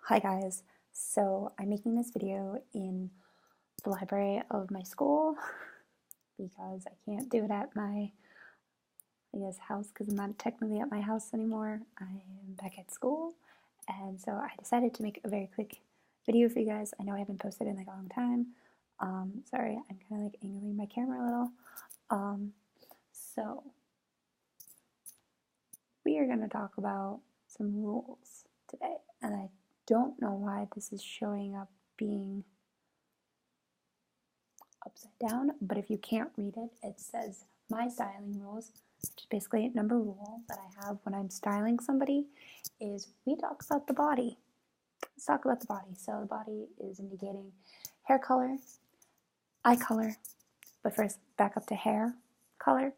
Hi guys, so I'm making this video in the library of my school because I can't do it at my, house because I'm not technically at my house anymore. I am back at school, and so I decided to make a very quick video for you guys. I know I haven't posted in like a long time. Sorry, I'm kind of like angling my camera a little. So we are going to talk about some rules today, and I don't know why this is showing up being upside down, but if you can't read it, it says my styling rules, which is basically a number rule that I have when I'm styling somebody, is we talk about the body. Let's talk about the body. So the body is indicating hair color, eye color, but first back up to hair color.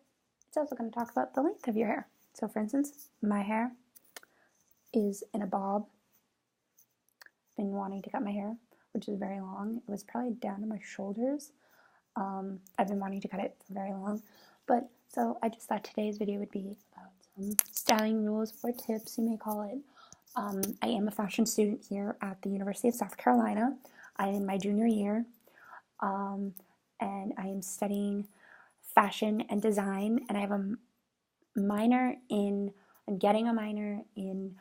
It's also going to talk about the length of your hair. So for instance, my hair is in a bob. I've been wanting to cut my hair, which is very long. It was probably down to my shoulders. I've been wanting to cut it for very long, but so I just thought today's video would be about some styling rules or tips, you may call it. I am a fashion student here at the University of South Carolina. I am in my junior year, and I am studying fashion and design, and I have a minor in, I'm getting a minor in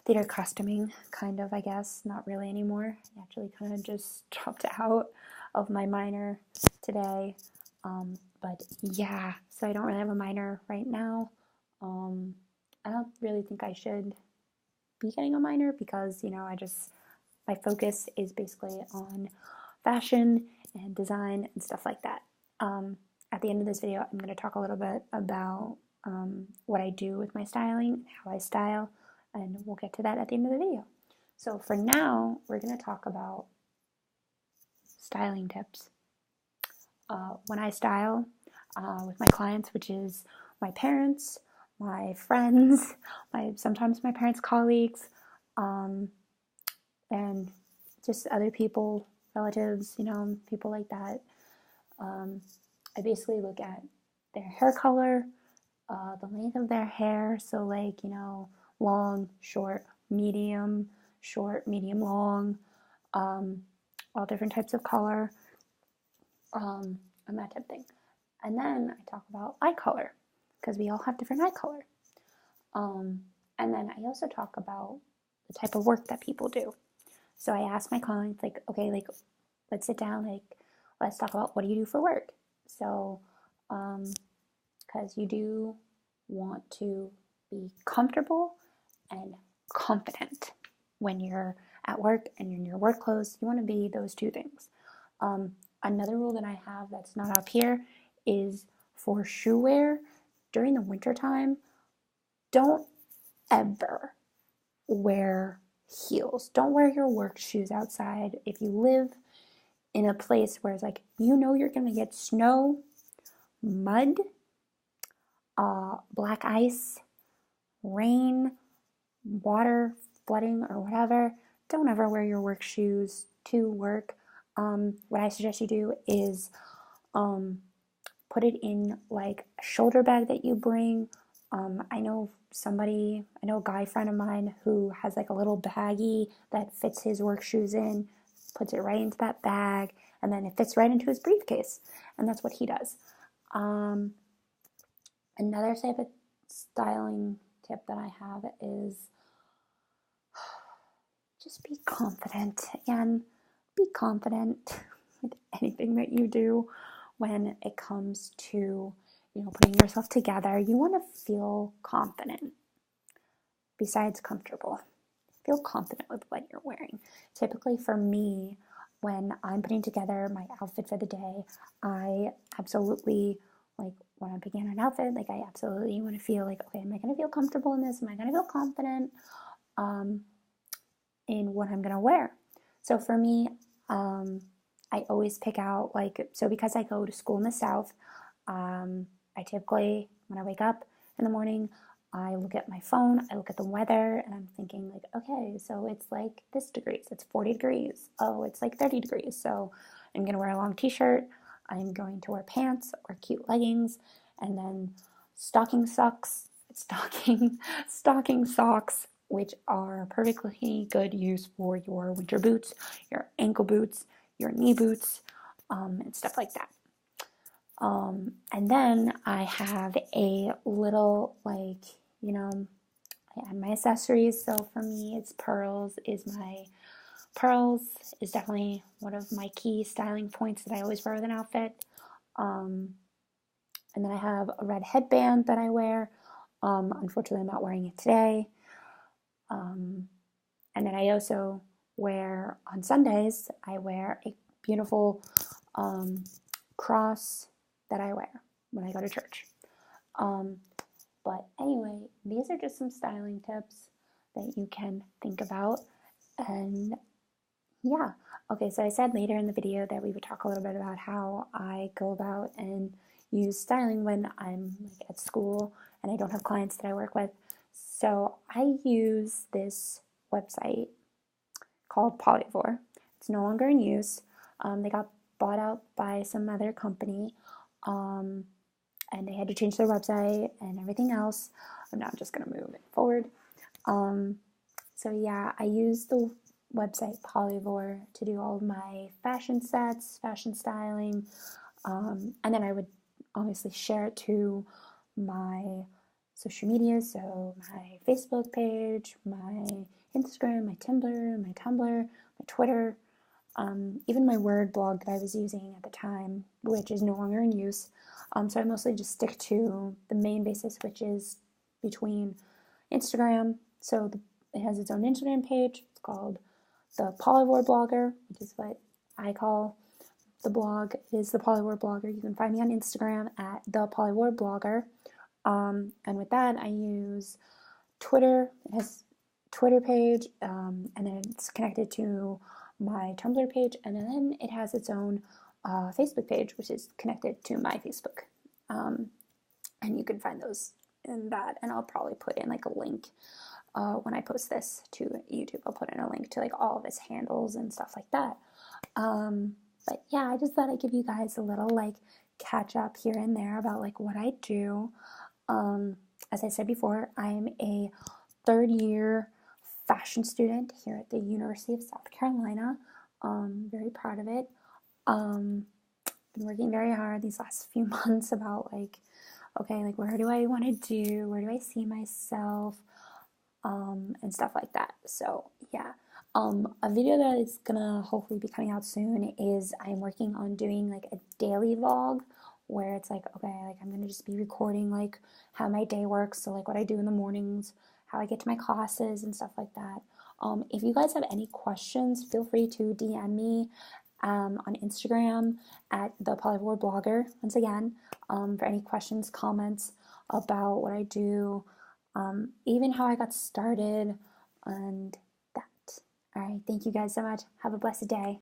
theater costuming, kind of, I guess. Not really anymore. I actually kind of just dropped out of my minor today. But yeah, so I don't really have a minor right now. I don't really think I should be getting a minor because, my focus is basically on fashion and design and stuff like that. At the end of this video, I'm going to talk a little bit about what I do with my styling, how I style, and we'll get to that at the end of the video. So for now, we're going to talk about styling tips. When I style with my clients, which is my parents, my friends, sometimes my parents' colleagues, and just other people, relatives, people like that, I basically look at their hair color, the length of their hair, so like, long, short, medium, long, all different types of color, and that type of thing. And then I talk about eye color, because we all have different eye color. And then I also talk about the type of work that people do. So I ask my clients, like, okay, like, let's sit down, like, let's talk about what do you do for work? So, because you do want to be comfortable and confident when you're at work and you're in your work clothes. You want to be those two things. Another rule that I have that's not up here is for shoe wear during the winter time. Don't ever wear heels. Don't wear your work shoes outside. If you live in a place where it's like, you're going to get snow, mud, black ice, rain, water, flooding, or whatever, don't ever wear your work shoes to work. What I suggest you do is put it in like a shoulder bag that you bring. I know a guy friend of mine who has like a little baggie that fits his work shoes in, puts it right into that bag, and then it fits right into his briefcase, and that's what he does. Another type of styling tip that I have is just be confident. Again, be confident with anything that you do when it comes to, putting yourself together. You want to feel confident. Besides comfortable, feel confident with what you're wearing. Typically for me, when I'm putting together my outfit for the day, I absolutely, like, when I'm picking an outfit, like, I absolutely want to feel like, okay, am I going to feel comfortable in this? Am I going to feel confident in what I'm going to wear? So for me, I always pick out, so because I go to school in the South, I typically, when I wake up in the morning, I look at my phone, I look at the weather, and I'm thinking, like, okay, so it's like this degrees, it's 40 degrees. Oh, it's like 30 degrees. So I'm going to wear a long t-shirt. I'm going to wear pants or cute leggings, and then stocking socks which are perfectly good use for your winter boots, your ankle boots, your knee boots, and stuff like that. And then I have a little, like, you know, I add my accessories. So for me, it's pearls is definitely one of my key styling points that I always wear with an outfit. And then I have a red headband that I wear. Unfortunately, I'm not wearing it today. And then I also wear, on Sundays, I wear a beautiful cross that I wear when I go to church. But anyway, these are just some styling tips that you can think about. And yeah, okay, so I said later in the video that we would talk a little bit about how I go about and use styling when I'm like at school and I don't have clients that I work with. So I use this website called Polyvore. It's no longer in use. They got bought out by some other company, and they had to change their website and everything else. I'm now just going to move it forward. So yeah, I use the website Polyvore to do all of my fashion sets, fashion styling, and then I would obviously share it to my social media, so my Facebook page, my Instagram, my Tumblr, my Twitter, even my Word blog that I was using at the time, which is no longer in use. So I mostly just stick to the main basis, which is between Instagram. So it has its own Instagram page. It's called the Polyvore Blogger, which is what I call the blog. It is the Polyvore Blogger. You can find me on Instagram at the Polyvore Blogger. And with that, I use Twitter. It has a Twitter page, and then it's connected to my Tumblr page, and then it has its own Facebook page, which is connected to my Facebook. And you can find those in that, and I'll probably put in like a link when I post this to YouTube. I'll put in a link to like all of its handles and stuff like that. But yeah, I just thought I'd give you guys a little like catch up here and there about like what I do. As I said before, I'm a third year fashion student here at the University of South Carolina. Very proud of it. Been working very hard these last few months about like, okay, like where do I want to do? Where do I see myself? And stuff like that. So yeah. A video that is gonna hopefully be coming out soon is I'm working on doing like a daily vlog where it's like, okay, like I'm gonna just be recording like how my day works, so like what I do in the mornings, how I get to my classes and stuff like that. If you guys have any questions, feel free to DM me on Instagram at the Polyvore Blogger. Once again, for any questions, comments about what I do, even how I got started, and that. All right, thank you guys so much. Have a blessed day.